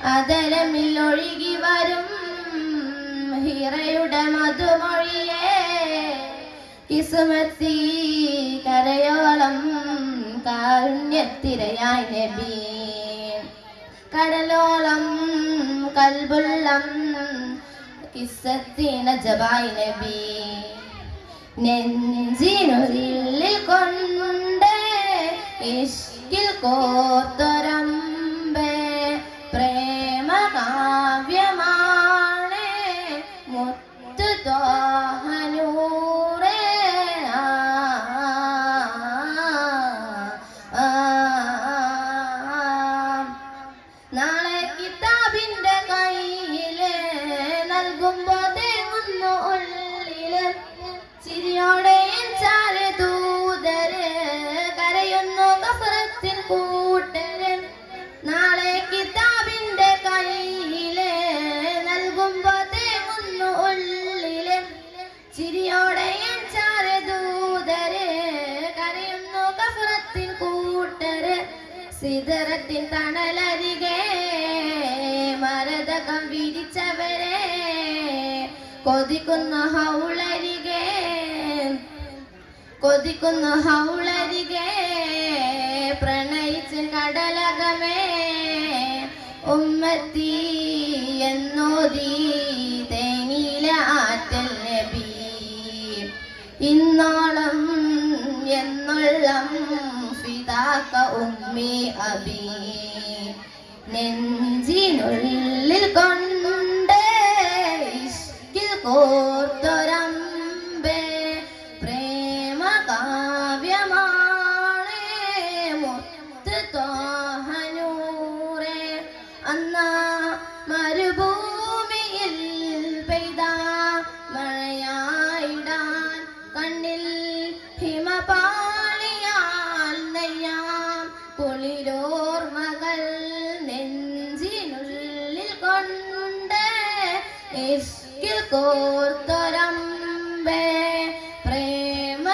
അതരമിൽ ഒഴുകി വരും ഹിറയുടെ മധുമൊഴിയേ കിസ്മത്തി കരയോളം കാരുണ്യത്തിരയായി നബി കടലോളം കൽബുള്ളം കിസ്സത്തി നജബായി നബി നെഞ്ചിനുള്ളിൽ കൊണ്ട് ഇഷ്കിൽ കോർത്തൊരമ്പേ പ്രേമ കാവ്യമാണ് മുത്തു തോഹനൂറേ നാളെ കിതാബിന്റെ കയ്യില് നൽകുമ്പോ തേങ്ങുന്നു ഉള്ളില് ചിരിയോടെ ചാല് ദൂതര് കരയുന്നു ഗഫറത്തിൻ കൂട്ടര് നാളെ കിതാബിന്റെ കയ്യില് നൽകുമ്പോ തേങ്ങുന്നു ഉള്ളില് ചിരിയോടെ ചാല് ദൂതര് കരയുന്നു ഗഫറത്തിൻ കൂട്ടര് സിദറത്തിൻ തണലരികെ മരതകം വിരിച്ചവരെ കൊതിക്കുന്ന ഹൗളരികെ പ്രണയിച്ച് കടലകമേ ഉമ്മത്തി എന്നോദി തേനീല ആറ്റൽ നബി ഇന്നോളം എന്നോളം ഫിദാക ഉമ്മി അബി നെഞ്ചിനുള്ളിൽ കൊണ്ട് ഇഷ്കിൽ കോർത്തൊരമ്പേ പ്രേമ കാവ്യമാണ് മുത്ത് തോഹനൂറേ അന്നാ മരുഭൂമിയിൽ പെയ്ത മഴയായിടാൻ കണ്ണിൽ ഹിമപാളിയാൽ നെയ്യാം കുളിരോർമകൾ നെഞ്ചിനുള്ളിൽ കൊണ്ട് ഇഷ്കിൽ കോർത്തൊരമ്പേ പ്രേമ